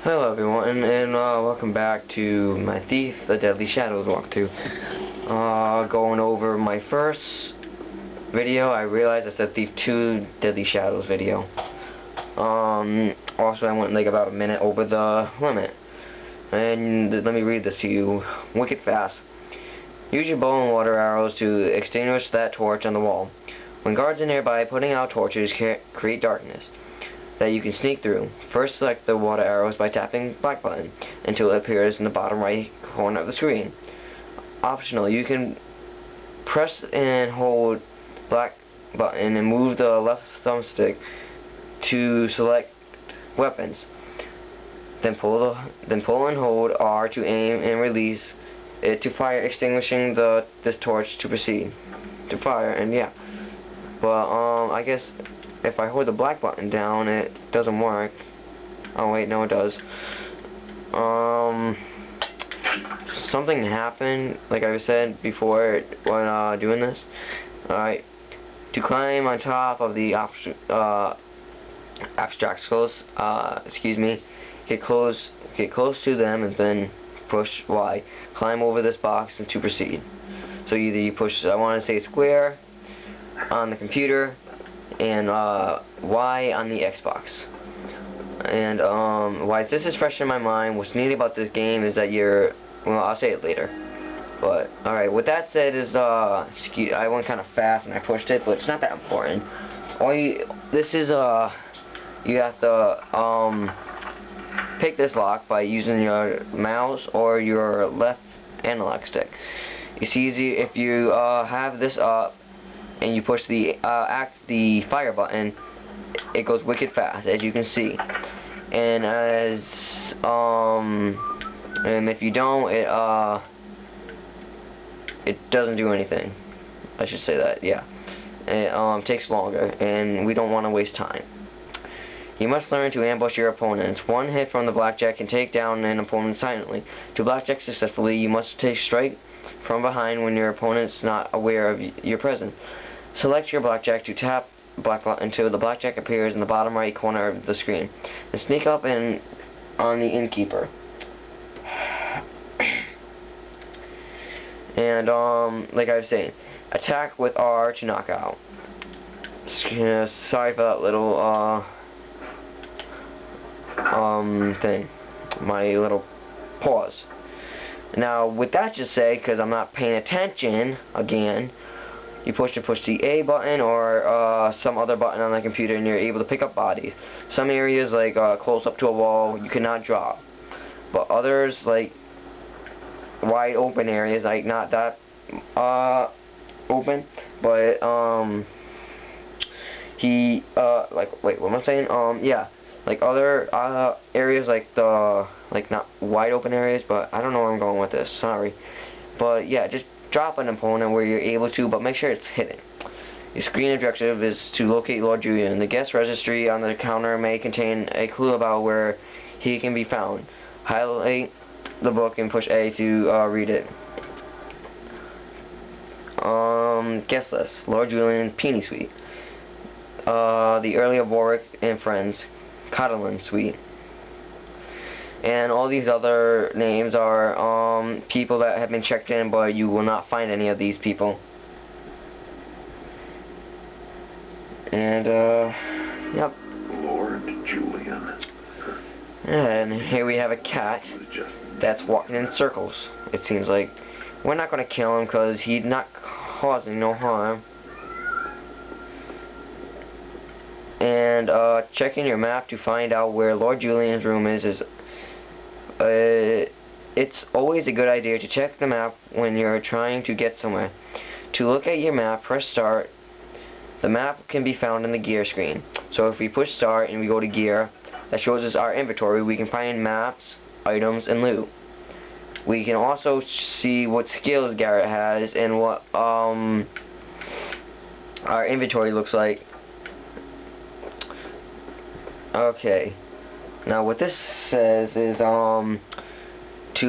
Hello everyone, and welcome back to my Thief the Deadly Shadows walkthrough. Going over my first video, I realized I said Thief 2 Deadly Shadows video. Also I went like about a minute over the limit. And let me read this to you wicked fast. Use your bow and water arrows to extinguish that torch on the wall. When guards are nearby, putting out torches create darkness that you can sneak through. First select the water arrows by tapping black button until it appears in the bottom right corner of the screen. Optional, you can press and hold black button and move the left thumbstick to select weapons. Then pull and hold R to aim and release it to fire, extinguishing this torch to proceed to fire. And yeah, but I guess if I hold the black button down, it doesn't work. Oh wait, no it does. Something happened, like I said before when doing this. Alright, to climb on top of the obstacles, get close to them and then push Y. Climb over this box and to proceed. So either you push, I want to say square on the computer, and Y on the Xbox. And why this is fresh in my mind, what's neat about this game is that well, I'll say it later. But alright, with that said is I went kind of fast and I pushed it, but it's not that important. You have to pick this lock by using your mouse or your left analog stick. It's easy if you have this up and you push the fire button, it goes wicked fast, as you can see. And and if you don't, it doesn't do anything. I should say that, yeah. It takes longer, and we don't want to waste time. You must learn to ambush your opponents. One hit from the blackjack can take down an opponent silently. To blackjack successfully, you must strike from behind when your opponent's not aware of your presence. Select your blackjack to tap black button until the blackjack appears in the bottom right corner of the screen. And sneak up on the innkeeper. And like I was saying, attack with R to knock out. Sorry for that little thing. My little pause. Now with that to say, because I'm not paying attention again, you push the A button or some other button on the computer and you're able to pick up bodies. Some areas like close up to a wall you cannot drop, but others like wide open areas, like not that open, but like, wait, what am I saying? Yeah, like other areas like not wide open areas, but I don't know where I'm going with this, sorry. But yeah, just drop an opponent where you're able to, but make sure it's hidden. Your screen objective is to locate Lord Julian. The guest registry on the counter may contain a clue about where he can be found. Highlight the book and push A to read it. Guest list: Lord Julian, Peony Suite. The Earl of Warwick and Friends, Codlin Suite. And all these other names are people that have been checked in, but you will not find any of these people. And yep. Lord Julian. And here we have a cat that's walking in circles. It seems like we're not going to kill him because he's not causing no harm. And checking your map to find out where Lord Julian's room is it's always a good idea to check the map when you're trying to get somewhere. To look at your map, press start. The map can be found in the gear screen. So if we push start and we go to gear, that shows us our inventory. We can find maps, items, and loot. We can also see what skills Garrett has and what our inventory looks like. Okay. Now what this says is to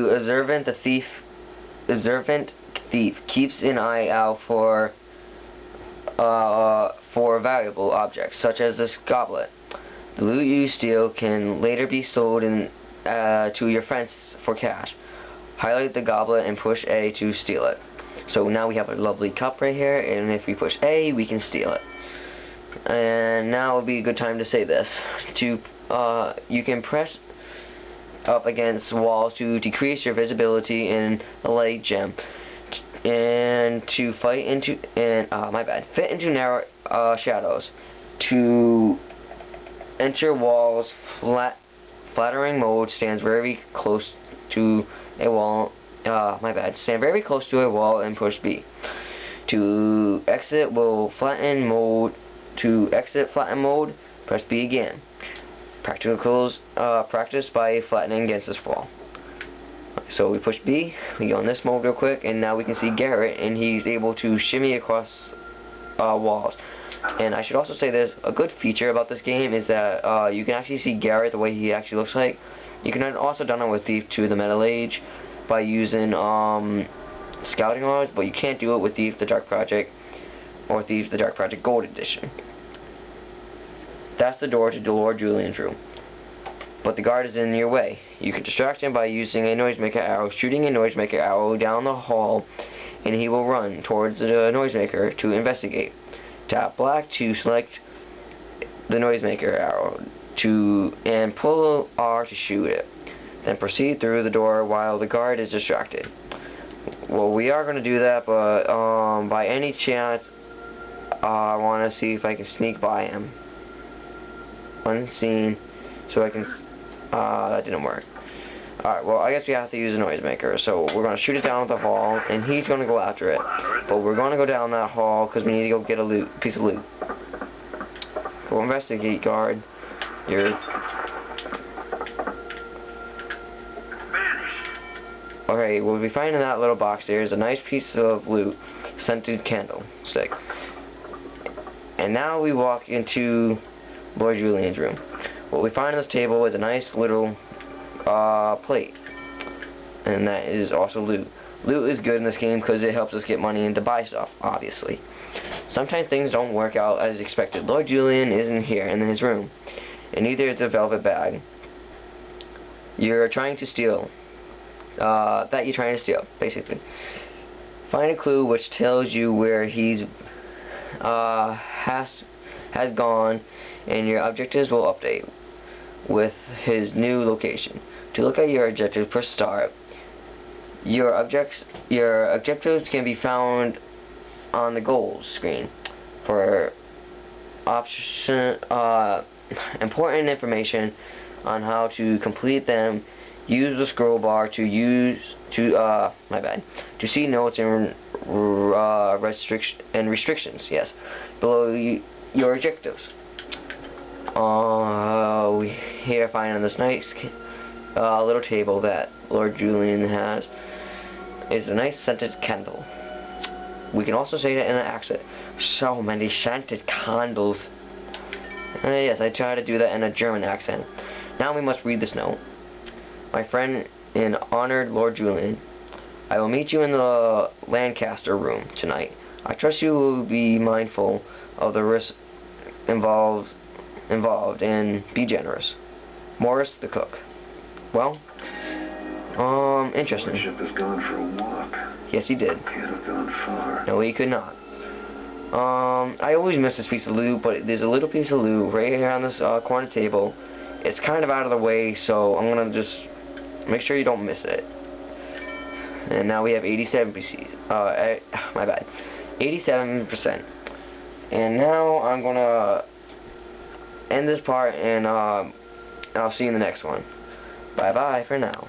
observant thief keeps an eye out for valuable objects such as this goblet. The loot you steal can later be sold in to your friends for cash. Highlight the goblet and push A to steal it. So now we have a lovely cup right here, and if we push A, we can steal it. And now would be a good time to say this. You can press up against walls to decrease your visibility in the light gem, and to fit into narrow shadows. To enter walls, flattering mode stands very close to a wall. Stand very close to a wall and push B. To exit flatten mode, press B again. Practice by flattening against this wall. So we push B, we go in this mode real quick, and now we can see Garrett, and he's able to shimmy across walls. And I should also say there's a good feature about this game is that you can actually see Garrett the way he actually looks like. You can also done it with Thief 2 The Metal Age by using scouting rods, but you can't do it with Thief the Dark Project or Thief the Dark Project Gold Edition. That's the door to Lord Julian's room. But the guard is in your way. You can distract him by using a noisemaker arrow, shooting a noisemaker arrow down the hall, and he will run towards the noisemaker to investigate. Tap black to select the noisemaker arrow and pull R to shoot it. Then proceed through the door while the guard is distracted. Well, we are going to do that, but by any chance, I want to see if I can sneak by him unseen, so I can. That didn't work. Alright, well, I guess we have to use a noisemaker. So we're going to shoot it down the hall, and he's going to go after it. But we're going to go down that hall because we need to go get a piece of loot. Go investigate, guard. Okay, we'll be finding that little box. There's a nice piece of loot, scented candlestick. And now we walk into Lord Julian's room. What we find on this table is a nice little plate, and that is also loot. Loot is good in this game because it helps us get money and to buy stuff, obviously. Sometimes things don't work out as expected. Lord Julian isn't here in his room, and neither is the velvet bag you're trying to steal. Basically. Find a clue which tells you where he's has gone, and your objectives will update with his new location. To look at your objectives, press start. Your objectives can be found on the goals screen. For important information on how to complete them, use the scroll bar to see notes and restrictions. Yes, below your objectives. We here find on this nice little table that Lord Julian has is a nice scented candle. We can also say that in an accent. So many scented candles. Yes, I try to do that in a German accent. Now we must read this note. My friend and honored Lord Julian, I will meet you in the Lancaster room tonight. I trust you will be mindful of the risks involved and be generous. Morris the cook. Well, interesting. The ship has gone for a walk. Yes, he did. Can't have gone far. No, he could not. I always miss this piece of loot, but there's a little piece of loot right here on this corner table. It's kind of out of the way, so I'm gonna just make sure you don't miss it. And now we have 87 PCs. My bad. 87%. And now I'm gonna end this part, and I'll see you in the next one. Bye bye for now.